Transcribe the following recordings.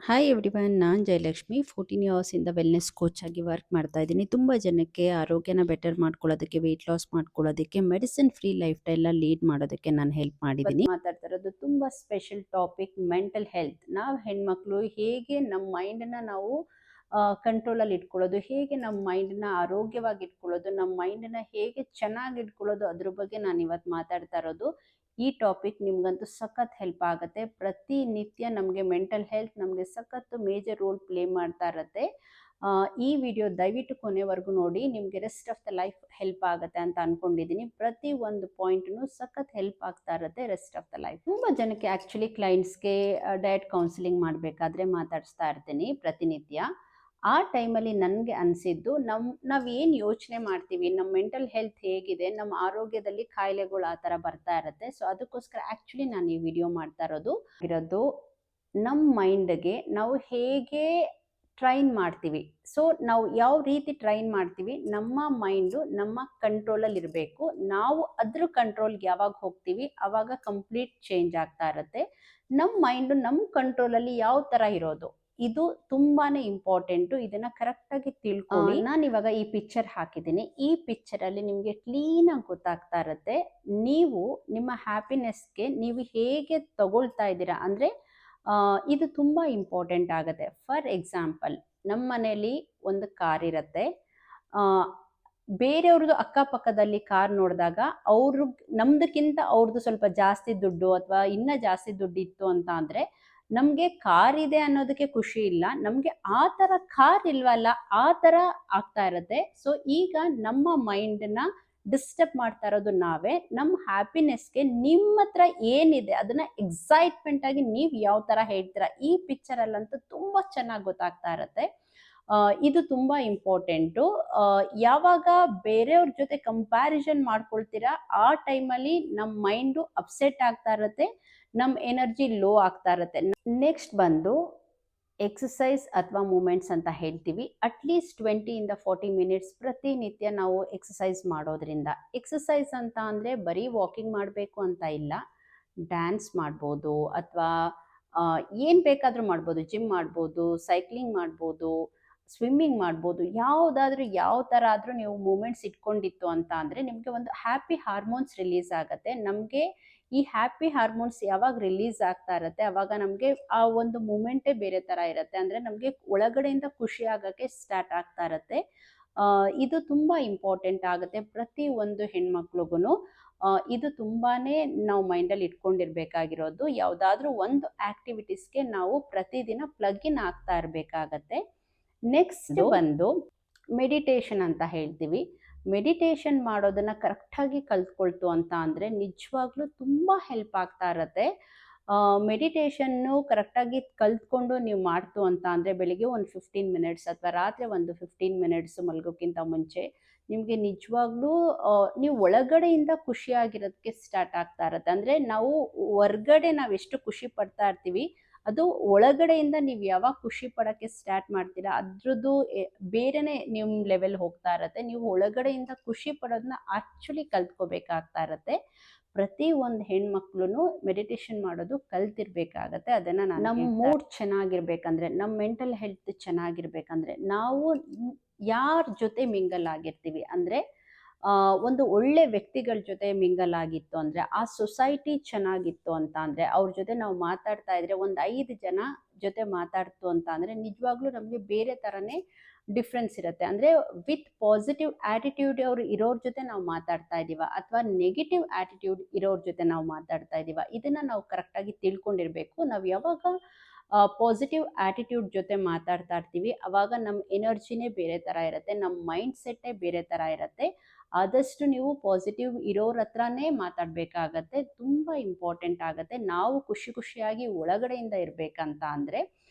Hi everyone, ನಾನು Jayalakshmi 14 ಇಯರ್ಸಿಂದ wellness coach ಆಗಿ work ಮಾಡ್ತಾ ಇದ್ದೀನಿ. ತುಂಬ ಜನಕ್ಕೆ ಆರೋಗ್ಯನ ಬೆಟರ್ ಮಾಡ್ಕೊಳ್ಳೋದಕ್ಕೆ, ವೆಯ್ಟ್ ಲಾಸ್ ಮಾಡ್ಕೊಳ್ಳೋದಕ್ಕೆ, ಮೆಡಿಸಿನ್ ಫ್ರೀ ಲೈಫ್ ಸ್ಟೈಲ್ನ ಲೀಡ್ ಮಾಡೋದಕ್ಕೆ ನಾನು ಹೆಲ್ಪ್ ಮಾಡಿದ್ದೀನಿ. ಮಾತಾಡ್ತಾ ಇರೋದು ತುಂಬ ಸ್ಪೆಷಲ್ ಟಾಪಿಕ್, ಮೆಂಟಲ್ ಹೆಲ್ತ್. ನಾವು ಹೆಣ್ಮಕ್ಳು ಹೇಗೆ ನಮ್ಮ ಮೈಂಡನ್ನ ನಾವು ಕಂಟ್ರೋಲಲ್ಲಿ ಇಟ್ಕೊಳ್ಳೋದು, ಹೇಗೆ ನಮ್ಮ ಮೈಂಡನ್ನ ಆರೋಗ್ಯವಾಗಿ ಇಟ್ಕೊಳ್ಳೋದು, ನಮ್ಮ ಮೈಂಡನ್ನ ಹೇಗೆ ಚೆನ್ನಾಗಿ ಇಟ್ಕೊಳ್ಳೋದು, ಅದ್ರ ಬಗ್ಗೆ ನಾನು ಇವತ್ತು ಮಾತಾಡ್ತಾ ಇರೋದು. ಈ ಟಾಪಿಕ್ ನಿಮ್ಗಂತೂ ಸಖತ್ ಹೆಲ್ಪ್ ಆಗುತ್ತೆ. ಪ್ರತಿನಿತ್ಯ ನಮಗೆ ಮೆಂಟಲ್ ಹೆಲ್ತ್ ನಮಗೆ ಸಖತ್ತು ಮೇಜರ್ ರೋಲ್ ಪ್ಲೇ ಮಾಡ್ತಾ ಇರುತ್ತೆ. ಈ ವಿಡಿಯೋ ದಯವಿಟ್ಟು ಕೊನೆವರೆಗೂ ನೋಡಿ, ನಿಮಗೆ rest of the life help ಆಗುತ್ತೆ ಅಂತ ಅನ್ಕೊಂಡಿದ್ದೀನಿ. ಪ್ರತಿ ಒಂದು ಪಾಯಿಂಟ್ನು ಸಖತ್ ಹೆಲ್ಪ್ ಆಗ್ತಾ ಇರುತ್ತೆ ರೆಸ್ಟ್ ಆಫ್ ದ ಲೈಫ್. ತುಂಬ ಜನಕ್ಕೆ ಆ್ಯಕ್ಚುಲಿ ಕ್ಲೈಂಟ್ಸ್ಗೆ ಡಯಟ್ ಕೌನ್ಸಿಲಿಂಗ್ ಮಾಡಬೇಕಾದ್ರೆ ಮಾತಾಡಿಸ್ತಾ ಇರ್ತೀನಿ ಪ್ರತಿನಿತ್ಯ. ಆ ಟೈಮಲ್ಲಿ ನನಗೆ ಅನಿಸಿದ್ದು, ನಾವೇನು ಯೋಚನೆ ಮಾಡ್ತೀವಿ, ನಮ್ಮ ಮೆಂಟಲ್ ಹೆಲ್ತ್ ಹೇಗಿದೆ, ನಮ್ಮ ಆರೋಗ್ಯದಲ್ಲಿ ಕಾಯಿಲೆಗಳು ಆ ಥರ ಬರ್ತಾ ಇರುತ್ತೆ. ಸೊ ಅದಕ್ಕೋಸ್ಕರ ಆ್ಯಕ್ಚುಲಿ ನಾನು ಈ ವಿಡಿಯೋ ಮಾಡ್ತಾ ಇರೋದು ನಮ್ಮ ಮೈಂಡ್ಗೆ ನಾವು ಹೇಗೆ ಟ್ರೈನ್ ಮಾಡ್ತೀವಿ. ಸೊ ನಾವು ಯಾವ ರೀತಿ ಟ್ರೈನ್ ಮಾಡ್ತೀವಿ, ನಮ್ಮ ಮೈಂಡು ನಮ್ಮ ಕಂಟ್ರೋಲಲ್ಲಿ ಇರಬೇಕು. ನಾವು ಅದ್ರ ಕಂಟ್ರೋಲ್ಗೆ ಯಾವಾಗ ಹೋಗ್ತೀವಿ ಆವಾಗ ಕಂಪ್ಲೀಟ್ ಚೇಂಜ್ ಆಗ್ತಾ ಇರುತ್ತೆ. ನಮ್ಮ ಮೈಂಡು ನಮ್ಮ ಕಂಟ್ರೋಲಲ್ಲಿ ಯಾವ ಥರ ಇರೋದು, ಇದು ತುಂಬಾನೇ ಇಂಪಾರ್ಟೆಂಟು. ಇದನ್ನ ಕರೆಕ್ಟಾಗಿ ತಿಳ್ಕೊಳ್ಳಿ. ನಾನು ಇವಾಗ ಈ ಪಿಕ್ಚರ್ ಹಾಕಿದ್ದೀನಿ. ಈ ಪಿಕ್ಚರಲ್ಲಿ ನಿಮಗೆ ಕ್ಲೀನಾಗಿ ಗೊತ್ತಾಗ್ತಾ ಇರುತ್ತೆ ನೀವು ನಿಮ್ಮ ಹ್ಯಾಪಿನೆಸ್ಗೆ ನೀವು ಹೇಗೆ ತಗೊಳ್ತಾ ಇದ್ದೀರಾ. ಅಂದರೆ ಇದು ತುಂಬ ಇಂಪಾರ್ಟೆಂಟ್ ಆಗುತ್ತೆ. ಫಾರ್ ಎಕ್ಸಾಂಪಲ್, ನಮ್ಮ ಮನೆಯಲ್ಲಿ ಒಂದು ಕಾರ್ ಇರುತ್ತೆ. ಬೇರೆಯವ್ರದ್ದು ಅಕ್ಕಪಕ್ಕದಲ್ಲಿ ಕಾರ್ ನೋಡಿದಾಗ ನಮ್ದಕ್ಕಿಂತ ಅವ್ರದ್ದು ಸ್ವಲ್ಪ ಜಾಸ್ತಿ ದುಡ್ಡು ಅಥವಾ ಇನ್ನೂ ಜಾಸ್ತಿ ದುಡ್ಡು ಇತ್ತು ಅಂತ ಅಂದರೆ ನಮಗೆ ಕಾರ್ ಇದೆ ಅನ್ನೋದಕ್ಕೆ ಖುಷಿ ಇಲ್ಲ, ನಮಗೆ ಆ ಥರ ಕಾರ್ ಇಲ್ವಲ್ಲ ಆ ಥರ ಆಗ್ತಾ ಇರುತ್ತೆ. ಸೊ ಈಗ ನಮ್ಮ ಮೈಂಡನ್ನ ಡಿಸ್ಟರ್ಬ್ ಮಾಡ್ತಾ ಇರೋದು ನಾವೇ. ನಮ್ಮ ಹ್ಯಾಪಿನೆಸ್ಗೆ ನಿಮ್ಮ ಹತ್ರ ಏನಿದೆ ಅದನ್ನ ಎಕ್ಸೈಟ್ಮೆಂಟ್ ಆಗಿ ನೀವು ಯಾವ ಥರ ಹೇಳ್ತೀರಾ, ಈ ಪಿಕ್ಚರಲ್ಲಂತೂ ತುಂಬ ಚೆನ್ನಾಗಿ ಗೊತ್ತಾಗ್ತಾ ಇರುತ್ತೆ. ಇದು ತುಂಬ ಇಂಪಾರ್ಟೆಂಟು. ಯಾವಾಗ ಬೇರೆಯವ್ರ ಜೊತೆ ಕಂಪ್ಯಾರಿಸನ್ ಮಾಡ್ಕೊಳ್ತೀರಾ ಆ ಟೈಮಲ್ಲಿ ನಮ್ಮ ಮೈಂಡು ಅಪ್ಸೆಟ್ ಆಗ್ತಾ ಇರುತ್ತೆ, ನಮ್ಮ ಎನರ್ಜಿ ಲೋ ಆಗ್ತಾ ಇರುತ್ತೆ. ನೆಕ್ಸ್ಟ್ ಬಂದು ಎಕ್ಸಸೈಸ್ ಅಥವಾ ಮೂಮೆಂಟ್ಸ್ ಅಂತ ಹೇಳ್ತೀವಿ. ಅಟ್ಲೀಸ್ಟ್ 20-40 ಮಿನಿಟ್ಸ್ ಪ್ರತಿನಿತ್ಯ ನಾವು ಎಕ್ಸಸೈಸ್ ಮಾಡೋದ್ರಿಂದ. ಎಕ್ಸಸೈಸ್ ಅಂತ ಅಂದರೆ ಬರೀ ವಾಕಿಂಗ್ ಮಾಡಬೇಕು ಅಂತ ಇಲ್ಲ, ಡ್ಯಾನ್ಸ್ ಮಾಡ್ಬೋದು ಅಥವಾ ಏನು ಬೇಕಾದರೂ ಮಾಡ್ಬೋದು. ಜಿಮ್ ಮಾಡ್ಬೋದು, ಸೈಕ್ಲಿಂಗ್ ಮಾಡ್ಬೋದು, ಸ್ವಿಮ್ಮಿಂಗ್ ಮಾಡ್ಬೋದು. ಯಾವುದಾದ್ರೂ ಯಾವ ಥರ ಆದರೂ ನೀವು ಮೂಮೆಂಟ್ಸ್ ಇಟ್ಕೊಂಡಿತ್ತು ಅಂತ ಅಂದರೆ ನಿಮಗೆ ಒಂದು ಹ್ಯಾಪಿ ಹಾರ್ಮೋನ್ಸ್ ರಿಲೀಸ್ ಆಗುತ್ತೆ. ನಮಗೆ ಈ ಹ್ಯಾಪಿ ಹಾರ್ಮೋನ್ಸ್ ಯಾವಾಗ ರಿಲೀಸ್ ಆಗ್ತಾ ಇರುತ್ತೆ ಆವಾಗ ನಮಗೆ ಆ ಒಂದು ಮೂಮೆಂಟೇ ಬೇರೆ ಥರ ಇರುತ್ತೆ. ಅಂದರೆ ನಮಗೆ ಒಳಗಡೆಯಿಂದ ಖುಷಿ ಆಗೋಕ್ಕೆ ಸ್ಟಾರ್ಟ್ ಆಗ್ತಾ ಇರುತ್ತೆ. ಇದು ತುಂಬ ಇಂಪಾರ್ಟೆಂಟ್ ಆಗುತ್ತೆ ಪ್ರತಿ ಒಂದು ಹೆಣ್ಮಕ್ಳಿಗೂ. ಇದು ತುಂಬಾ ನಾವು ಮೈಂಡಲ್ಲಿ ಇಟ್ಕೊಂಡಿರ್ಬೇಕಾಗಿರೋದು. ಯಾವುದಾದ್ರೂ ಒಂದು ಆ್ಯಕ್ಟಿವಿಟೀಸ್ಗೆ ನಾವು ಪ್ರತಿದಿನ ಪ್ಲಗ್ ಇನ್ ಆಗ್ತಾ ಇರಬೇಕಾಗತ್ತೆ. ನೆಕ್ಸ್ಟ್ ಬಂದು ಮೆಡಿಟೇಷನ್ ಅಂತ ಹೇಳ್ತೀವಿ. ಮೆಡಿಟೇಷನ್ ಮಾಡೋದನ್ನ ಕರೆಕ್ಟಾಗಿ ಕಲ್ತ್ಕೊಳ್ತು ಅಂತ ಅಂದರೆ ನಿಜವಾಗ್ಲೂ ತುಂಬ ಹೆಲ್ಪ್ ಆಗ್ತಾ ಇರತ್ತೆ. ಮೆಡಿಟೇಷನ್ನು ಕರೆಕ್ಟಾಗಿ ಕಲ್ತ್ಕೊಂಡು ನೀವು ಮಾಡ್ತು ಅಂತ ಅಂದರೆ ಬೆಳಿಗ್ಗೆ ಒಂದು 15 ಮಿನಿಟ್ಸ್ ಅಥವಾ ರಾತ್ರಿ ಒಂದು 15 ಮಿನಿಟ್ಸ್ ಮಲಗೋಕ್ಕಿಂತ ಮುಂಚೆ ನಿಮಗೆ ನಿಜವಾಗ್ಲೂ ನೀವು ಒಳಗಡೆಯಿಂದ ಖುಷಿಯಾಗಿರೋದಕ್ಕೆ ಸ್ಟಾರ್ಟ್ ಆಗ್ತಾ ಇರತ್ತೆ. ಅಂದರೆ ನಾವು ಹೊರ್ಗಡೆ ನಾವು ಎಷ್ಟು ಖುಷಿ ಪಡ್ತಾ ಇರ್ತೀವಿ, ಅದು ಒಳಗಡೆಯಿಂದ ನೀವು ಯಾವಾಗ ಖುಷಿ ಪಡೋಕ್ಕೆ ಸ್ಟಾರ್ಟ್ ಮಾಡ್ತೀರಾ ಅದ್ರದ್ದು ಬೇರೆನೇ ನಿಮ್ಮ ಲೆವೆಲ್ ಹೋಗ್ತಾ ಇರತ್ತೆ. ನೀವು ಒಳಗಡೆಯಿಂದ ಖುಷಿ ಪಡೋದನ್ನ ಆ್ಯಕ್ಚುಲಿ ಕಲ್ತ್ಕೋಬೇಕಾಗ್ತಾ ಇರತ್ತೆ. ಪ್ರತಿ ಒಂದು ಹೆಣ್ಮಕ್ಳು ಮೆಡಿಟೇಷನ್ ಮಾಡೋದು ಕಲ್ತಿರ್ಬೇಕಾಗತ್ತೆ. ಅದನ್ನು ನಮ್ಮ ಮೂಡ್ ಚೆನ್ನಾಗಿರ್ಬೇಕಂದ್ರೆ, ನಮ್ಮ ಮೆಂಟಲ್ ಹೆಲ್ತ್ ಚೆನ್ನಾಗಿರ್ಬೇಕಂದ್ರೆ ನಾವು ಯಾರ ಜೊತೆ ಮಿಂಗಲ್ ಆಗಿರ್ತೀವಿ ಅಂದರೆ ಒಂದು ಒಳ್ಳೆ ವ್ಯಕ್ತಿಗಳ ಜೊತೆ ಮಿಂಗಲ್ ಆಗಿತ್ತು ಅಂದರೆ, ಆ ಸೊಸೈಟಿ ಚೆನ್ನಾಗಿತ್ತು ಅಂತ ಅಂದರೆ, ಅವ್ರ ಜೊತೆ ನಾವು ಮಾತಾಡ್ತಾ ಇದ್ರೆ ಒಂದು 5 ಜನ ಜೊತೆ ಮಾತಾಡ್ತು ಅಂತ ಅಂದರೆ ನಿಜವಾಗ್ಲೂ ನಮಗೆ ಬೇರೆ ಥರನೇ ಡಿಫ್ರೆನ್ಸ್ ಇರುತ್ತೆ. ಅಂದರೆ ವಿತ್ ಪಾಸಿಟಿವ್ ಆ್ಯಟಿಟ್ಯೂಡ್ ಅವ್ರು ಇರೋರ ಜೊತೆ ನಾವು ಮಾತಾಡ್ತಾ ಇದ್ದೀವ ಅಥವಾ ನೆಗೆಟಿವ್ ಆ್ಯಟಿಟ್ಯೂಡ್ ಇರೋರ ಜೊತೆ ನಾವು ಮಾತಾಡ್ತಾ ಇದ್ದೀವ, ಇದನ್ನು ನಾವು ಕರೆಕ್ಟಾಗಿ ತಿಳ್ಕೊಂಡಿರಬೇಕು. ನಾವು ಯಾವಾಗ ಪಾಸಿಟಿವ್ ಆ್ಯಟಿಟ್ಯೂಡ್ ಜೊತೆ ಮಾತಾಡ್ತಾ ಇರ್ತೀವಿ ಆವಾಗ ನಮ್ಮ ಎನರ್ಜಿನೇ ಬೇರೆ ಥರ ಇರುತ್ತೆ, ನಮ್ಮ ಮೈಂಡ್ ಸೆಟ್ಟೇ ಬೇರೆ ಥರ ಇರುತ್ತೆ. ಆದಷ್ಟು ನೀವು ಪಾಸಿಟಿವ್ ಇರೋರ ಹತ್ರನೇ ಮಾತಾಡಬೇಕಾಗತ್ತೆ. ತುಂಬ ಇಂಪಾರ್ಟೆಂಟ್ ಆಗುತ್ತೆ. ನಾವು ಖುಷಿಯಾಗಿ ಒಳಗಡೆಯಿಂದ ಇರಬೇಕಂತ ಅಂದರೆ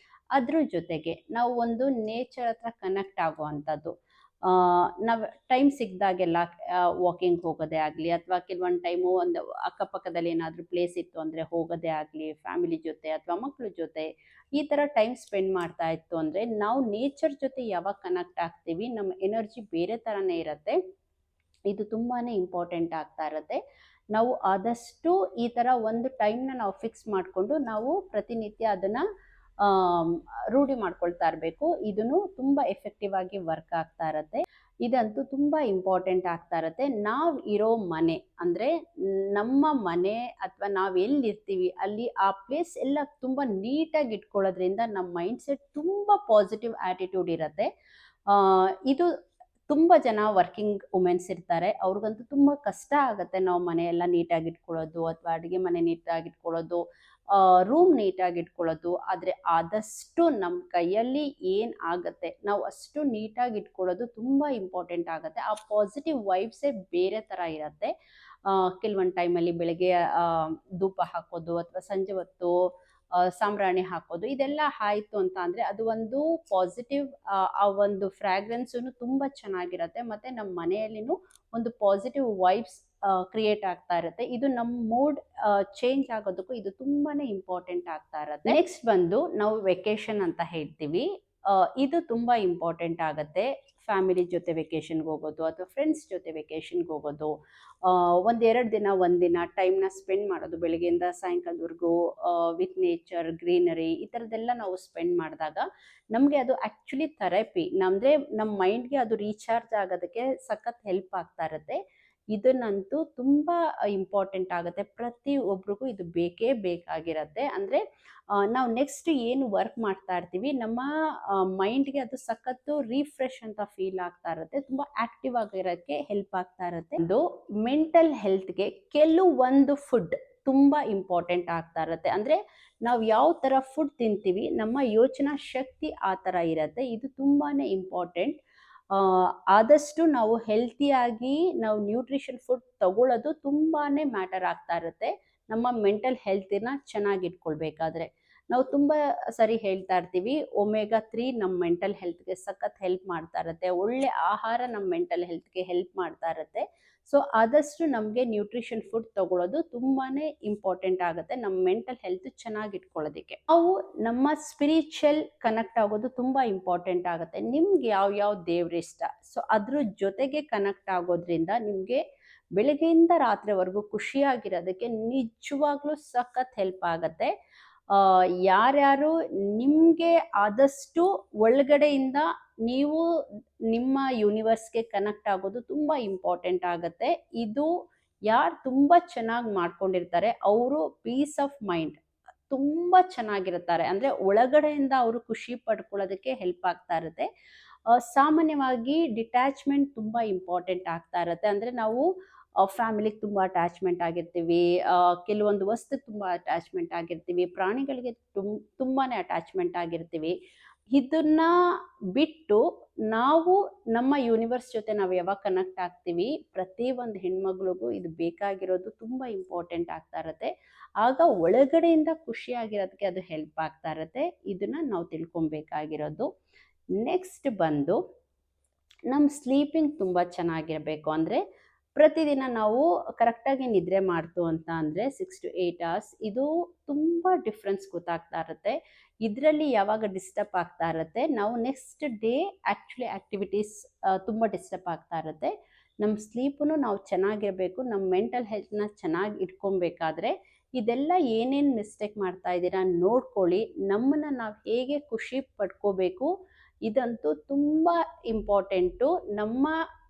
ಅದ್ರ ಜೊತೆಗೆ ನಾವು ಒಂದು ನೇಚರ್ ಹತ್ರ ಕನೆಕ್ಟ್ ಆಗುವಂಥದ್ದು. ನಾವು ಟೈಮ್ ಸಿಕ್ಕಿದಾಗೆಲ್ಲ ವಾಕಿಂಗ್ ಹೋಗೋದೇ ಆಗಲಿ ಅಥವಾ ಕೆಲವೊಂದು ಟೈಮು ಒಂದು ಅಕ್ಕಪಕ್ಕದಲ್ಲಿ ಏನಾದರೂ ಪ್ಲೇಸ್ ಇತ್ತು ಅಂದರೆ ಹೋಗೋದೇ ಆಗಲಿ, ಫ್ಯಾಮಿಲಿ ಜೊತೆ ಅಥವಾ ಮಕ್ಕಳ ಜೊತೆ ಈ ಥರ ಟೈಮ್ ಸ್ಪೆಂಡ್ ಮಾಡ್ತಾ ಇತ್ತು ಅಂದರೆ ನಾವು ನೇಚರ್ ಜೊತೆ ಯಾವಾಗ ಕನೆಕ್ಟ್ ಆಗ್ತೀವಿ ನಮ್ಮ ಎನರ್ಜಿ ಬೇರೆ ಥರನೇ ಇರುತ್ತೆ. ಇದು ತುಂಬಾ ಇಂಪಾರ್ಟೆಂಟ್ ಆಗ್ತಾ ಇರುತ್ತೆ. ನಾವು ಆದಷ್ಟು ಈ ಥರ ಒಂದು ಟೈಮ್ನ ನಾವು ಫಿಕ್ಸ್ ಮಾಡಿಕೊಂಡು ನಾವು ಪ್ರತಿನಿತ್ಯ ಅದನ್ನು ರೂಢಿ ಮಾಡ್ಕೊಳ್ತಾ ಇರಬೇಕು. ಇದನ್ನು ತುಂಬ ಎಫೆಕ್ಟಿವ್ ಆಗಿ ವರ್ಕ್ ಆಗ್ತಾ ಇರತ್ತೆ. ಇದಂತೂ ತುಂಬ ಇಂಪಾರ್ಟೆಂಟ್ ಆಗ್ತಾ ಇರತ್ತೆ. ನಾವು ಇರೋ ಮನೆ ಅಂದರೆ ನಮ್ಮ ಮನೆ ಅಥವಾ ನಾವು ಎಲ್ಲಿರ್ತೀವಿ ಅಲ್ಲಿ ಆ ಪ್ಲೇಸ್ ಎಲ್ಲ ತುಂಬ ನೀಟಾಗಿ ಇಟ್ಕೊಳ್ಳೋದ್ರಿಂದ ನಮ್ಮ ಮೈಂಡ್ ಸೆಟ್ ತುಂಬ ಪಾಸಿಟಿವ್ ಆ್ಯಟಿಟ್ಯೂಡ್ ಇರುತ್ತೆ. ಇದು ತುಂಬ ಜನ ವರ್ಕಿಂಗ್ ವುಮೆನ್ಸ್ ಇರ್ತಾರೆ, ಅವ್ರಿಗಂತೂ ತುಂಬ ಕಷ್ಟ ಆಗುತ್ತೆ ನಾವು ಮನೆಯೆಲ್ಲ ನೀಟಾಗಿ ಇಟ್ಕೊಳ್ಳೋದು ಅಥವಾ ಅಡುಗೆ ಮನೆ ನೀಟಾಗಿ ಇಟ್ಕೊಳ್ಳೋದು, ರೂಮ್ ನೀಟಾಗಿ ಇಟ್ಕೊಳ್ಳೋದು. ಆದರೆ ಆದಷ್ಟು ನಮ್ಮ ಕೈಯಲ್ಲಿ ಏನು ಆಗುತ್ತೆ ನಾವು ಅಷ್ಟು ನೀಟಾಗಿ ಇಟ್ಕೊಳ್ಳೋದು ತುಂಬ ಇಂಪಾರ್ಟೆಂಟ್ ಆಗುತ್ತೆ. ಆ ಪಾಸಿಟಿವ್ ವೈಬ್ಸೇ ಬೇರೆ ಥರ ಇರುತ್ತೆ. ಕೆಲವೊಂದು ಟೈಮಲ್ಲಿ ಬೆಳಗ್ಗೆ ಧೂಪ ಹಾಕೋದು ಅಥವಾ ಸಂಜೆ ಹೊತ್ತು ಸಾಂಬ್ರಾಣಿ ಹಾಕೋದು, ಇದೆಲ್ಲ ಆಯಿತು ಅಂತ ಅಂದರೆ ಅದು ಒಂದು ಪಾಸಿಟಿವ್, ಆ ಒಂದು ಫ್ರ್ಯಾಗ್ರೆನ್ಸೂ ತುಂಬ ಚೆನ್ನಾಗಿರುತ್ತೆ. ಮತ್ತು ನಮ್ಮ ಮನೆಯಲ್ಲಿನೂ ಒಂದು ಪಾಸಿಟಿವ್ ವೈಬ್ಸ್ ಕ್ರಿಯೇಟ್ ಆಗ್ತಾ ಇರುತ್ತೆ. ಇದು ನಮ್ಮ ಮೂಡ್ ಚೇಂಜ್ ಆಗೋದಕ್ಕೂ ಇದು ತುಂಬಾ ಇಂಪಾರ್ಟೆಂಟ್ ಆಗ್ತಾ ಇರುತ್ತೆ. ನೆಕ್ಸ್ಟ್ ಬಂದು ನಾವು ವೆಕೇಶನ್ ಅಂತ ಹೇಳ್ತೀವಿ. ಇದು ತುಂಬ ಇಂಪಾರ್ಟೆಂಟ್ ಆಗುತ್ತೆ. ಫ್ಯಾಮಿಲಿ ಜೊತೆ ವೆಕೇಷನ್ಗೆ ಹೋಗೋದು ಅಥವಾ ಫ್ರೆಂಡ್ಸ್ ಜೊತೆ ವೆಕೇಷನ್ಗೆ ಹೋಗೋದು, ಒಂದೆರಡು ದಿನ ಒಂದಿನ ಟೈಮ್ನ ಸ್ಪೆಂಡ್ ಮಾಡೋದು, ಬೆಳಗ್ಗೆಯಿಂದ ಸಾಯಂಕಾಲದವರೆಗೂ ವಿತ್ ನೇಚರ್, ಗ್ರೀನರಿ, ಈ ಥರದ್ದೆಲ್ಲ ನಾವು ಸ್ಪೆಂಡ್ ಮಾಡಿದಾಗ ನಮಗೆ ಅದು ಆ್ಯಕ್ಚುಲಿ ಥೆರಪಿ. ಅಂದರೆ ನಮ್ಮ ಮೈಂಡ್ಗೆ ಅದು ರೀಚಾರ್ಜ್ ಆಗೋದಕ್ಕೆ ಸಖತ್ ಹೆಲ್ಪ್ ಆಗ್ತಾ ಇರುತ್ತೆ. ಇದನ್ನಂತೂ ತುಂಬ ಇಂಪಾರ್ಟೆಂಟ್ ಆಗುತ್ತೆ. ಪ್ರತಿಯೊಬ್ಬರಿಗೂ ಇದು ಬೇಕೇ ಬೇಕಾಗಿರುತ್ತೆ. ಅಂದರೆ ನಾವು ನೆಕ್ಸ್ಟ್ ಏನು ವರ್ಕ್ ಮಾಡ್ತಾ ಇರ್ತೀವಿ ನಮ್ಮ ಮೈಂಡ್ಗೆ ಅದು ಸಖತ್ತು ರಿಫ್ರೆಶ್ ಅಂತ ಫೀಲ್ ಆಗ್ತಾ ಇರುತ್ತೆ, ತುಂಬ ಆ್ಯಕ್ಟಿವ್ ಆಗಿರೋಕ್ಕೆ ಹೆಲ್ಪ್ ಆಗ್ತಾ ಇರುತ್ತೆ. ಇದು ಮೆಂಟಲ್ ಹೆಲ್ತ್ಗೆ ಕೆಲವೊಂದು ಫುಡ್ ತುಂಬ ಇಂಪಾರ್ಟೆಂಟ್ ಆಗ್ತಾ ಇರುತ್ತೆ. ಅಂದರೆ ನಾವು ಯಾವ ಥರ ಫುಡ್ ತಿಂತೀವಿ ನಮ್ಮ ಯೋಚನಾ ಶಕ್ತಿ ಆ ಥರ ಇರುತ್ತೆ. ಇದು ತುಂಬಾ ಇಂಪಾರ್ಟೆಂಟ್. ಆದಷ್ಟು ನಾವು ಹೆಲ್ತಿಯಾಗಿ ನಾವು ನ್ಯೂಟ್ರಿಷನ್ ಫುಡ್ ತಗೊಳ್ಳೋದು ತುಂಬಾ ಮ್ಯಾಟರ್ ಆಗ್ತಾ ಇರುತ್ತೆ ನಮ್ಮ ಮೆಂಟಲ್ ಹೆಲ್ತಿನ ಚೆನ್ನಾಗಿ ಇಟ್ಕೊಳ್ಬೇಕಾದ್ರೆ. ನಾವು ತುಂಬ ಸರಿ ಹೇಳ್ತಾ ಇರ್ತೀವಿ ಒಮೆಗಾ 3 ನಮ್ಮ ಮೆಂಟಲ್ ಹೆಲ್ತ್ಗೆ ಸಖತ್ ಹೆಲ್ಪ್ ಮಾಡ್ತಾ ಇರುತ್ತೆ. ಒಳ್ಳೆ ಆಹಾರ ನಮ್ಮ ಮೆಂಟಲ್ ಹೆಲ್ತ್ಗೆ ಹೆಲ್ಪ್ ಮಾಡ್ತಾ ಇರುತ್ತೆ. ಸೊ ಆದಷ್ಟು ನಮಗೆ ನ್ಯೂಟ್ರಿಷನ್ ಫುಡ್ ತಗೊಳ್ಳೋದು ತುಂಬಾ ಇಂಪಾರ್ಟೆಂಟ್ ಆಗುತ್ತೆ ನಮ್ಮ ಮೆಂಟಲ್ ಹೆಲ್ತ್ ಚೆನ್ನಾಗಿ ಇಟ್ಕೊಳ್ಳೋದಕ್ಕೆ. ನಾವು ನಮ್ಮ ಸ್ಪಿರಿಚುವಲ್ ಕನೆಕ್ಟ್ ಆಗೋದು ತುಂಬ ಇಂಪಾರ್ಟೆಂಟ್ ಆಗುತ್ತೆ. ನಿಮ್ಗೆ ಯಾವ ದೇವ್ರ ಇಷ್ಟ, ಸೊ ಅದ್ರ ಜೊತೆಗೆ ಕನೆಕ್ಟ್ ಆಗೋದ್ರಿಂದ ನಿಮಗೆ ಬೆಳಗ್ಗೆಯಿಂದ ರಾತ್ರಿವರೆಗೂ ಖುಷಿಯಾಗಿರೋದಕ್ಕೆ ನಿಜವಾಗ್ಲೂ ಸಖತ್ ಹೆಲ್ಪ್ ಆಗುತ್ತೆ. ಯಾರ್ಯಾರು ನಿಮಗೆ ಆದಷ್ಟು ಒಳಗಡೆಯಿಂದ ನೀವು ನಿಮ್ಮ ಯೂನಿವರ್ಸ್ಗೆ ಕನೆಕ್ಟ್ ಆಗೋದು ತುಂಬ ಇಂಪಾರ್ಟೆಂಟ್ ಆಗುತ್ತೆ. ಇದು ಯಾರು ತುಂಬ ಚೆನ್ನಾಗಿ ಮಾಡ್ಕೊಂಡಿರ್ತಾರೆ ಅವರು ಪೀಸ್ ಆಫ್ ಮೈಂಡ್ ತುಂಬ ಚೆನ್ನಾಗಿರ್ತಾರೆ. ಅಂದರೆ ಒಳಗಡೆಯಿಂದ ಅವರು ಖುಷಿ ಪಡ್ಕೊಳ್ಳೋದಕ್ಕೆ ಹೆಲ್ಪ್ ಆಗ್ತಾ ಇರುತ್ತೆ. ಸಾಮಾನ್ಯವಾಗಿ ಡಿಟ್ಯಾಚ್ಮೆಂಟ್ ತುಂಬ ಇಂಪಾರ್ಟೆಂಟ್ ಆಗ್ತಾ ಇರುತ್ತೆ. ಅಂದರೆ ನಾವು ಫ್ಯಾಮಿಲಿಗೆ ತುಂಬ ಅಟ್ಯಾಚ್ಮೆಂಟ್ ಆಗಿರ್ತೀವಿ, ಕೆಲವೊಂದು ವಸ್ತುಗೆ ತುಂಬ ಅಟ್ಯಾಚ್ಮೆಂಟ್ ಆಗಿರ್ತೀವಿ, ಪ್ರಾಣಿಗಳಿಗೆ ತುಂಬಾ ಅಟ್ಯಾಚ್ಮೆಂಟ್ ಆಗಿರ್ತೀವಿ. ಇದನ್ನ ಬಿಟ್ಟು ನಾವು ನಮ್ಮ ಯೂನಿವರ್ಸ್ ಜೊತೆ ನಾವು ಯಾವಾಗ ಕನೆಕ್ಟ್ ಆಗ್ತೀವಿ, ಪ್ರತಿಯೊಂದು ಹೆಣ್ಮಗಳಿಗೂ ಇದು ಬೇಕಾಗಿರೋದು ತುಂಬ ಇಂಪಾರ್ಟೆಂಟ್ ಆಗ್ತಾ ಇರುತ್ತೆ. ಆಗ ಒಳಗಡೆಯಿಂದ ಖುಷಿಯಾಗಿರೋದಕ್ಕೆ ಅದು ಹೆಲ್ಪ್ ಆಗ್ತಾ ಇರುತ್ತೆ. ಇದನ್ನು ನಾವು ತಿಳ್ಕೊಬೇಕಾಗಿರೋದು. ನೆಕ್ಸ್ಟ್ ಬಂದು ನಮ್ಮ ಸ್ಲೀಪಿಂಗ್ ತುಂಬ ಚೆನ್ನಾಗಿರಬೇಕು. ಅಂದರೆ ಪ್ರತಿದಿನ ನಾವು ಕರೆಕ್ಟಾಗಿ ನಿದ್ರೆ ಮಾಡ್ತು ಅಂತ ಅಂದರೆ 6 to 8 hours, ಇದು ತುಂಬ ಡಿಫ್ರೆನ್ಸ್ ಗೊತ್ತಾಗ್ತಾ ಇರುತ್ತೆ. ಇದರಲ್ಲಿ ಯಾವಾಗ ಡಿಸ್ಟರ್ಬ್ ಆಗ್ತಾ ಇರುತ್ತೆ ನಾವು ನೆಕ್ಸ್ಟ್ ಡೇ ಆ್ಯಕ್ಚುಲಿ ಆ್ಯಕ್ಟಿವಿಟೀಸ್ ತುಂಬ ಡಿಸ್ಟರ್ಬ್ ಆಗ್ತಾ ಇರುತ್ತೆ. ನಮ್ಮ ಸ್ಲೀಪೂ ನಾವು ಚೆನ್ನಾಗಿರಬೇಕು. ನಮ್ಮ ಮೆಂಟಲ್ ಹೆಲ್ತ್ನ ಚೆನ್ನಾಗಿ ಇಟ್ಕೊಬೇಕಾದ್ರೆ ಇದೆಲ್ಲ ಏನೇನು ಮಿಸ್ಟೇಕ್ ಮಾಡ್ತಾ ಇದ್ದೀರಾ ನೋಡ್ಕೊಳ್ಳಿ. ನಮ್ಮನ್ನು ನಾವು ಹೇಗೆ ಖುಷಿ ಪಡ್ಕೋಬೇಕು ಇದಂತೂ ತುಂಬ ಇಂಪಾರ್ಟೆಂಟು ನಮ್ಮ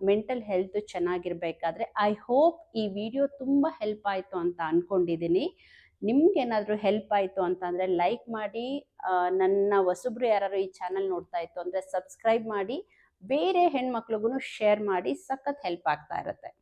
ಮೆಂಟಲ್ ಹೆಲ್ತ್ ಚೆನ್ನಾಗಿರಬೇಕಾದ್ರೆ. ಐ ಹೋಪ್ ಈ ವಿಡಿಯೋ ತುಂಬ ಹೆಲ್ಪ್ ಆಯಿತು ಅಂತ ಅಂದ್ಕೊಂಡಿದ್ದೀನಿ. ನಿಮ್ಗೇನಾದರೂ ಹೆಲ್ಪ್ ಆಯಿತು ಅಂತಂದರೆ ಲೈಕ್ ಮಾಡಿ, ನನ್ನ ಹೊಸಬ್ರು ಯಾರು ಈ ಚಾನಲ್ ನೋಡ್ತಾ ಇತ್ತು ಅಂದರೆ ಸಬ್ಸ್ಕ್ರೈಬ್ ಮಾಡಿ, ಬೇರೆ ಹೆಣ್ಮಕ್ಳಿಗೂ ಶೇರ್ ಮಾಡಿ, ಸಖತ್ ಹೆಲ್ಪ್ ಆಗ್ತಾ ಇರುತ್ತೆ.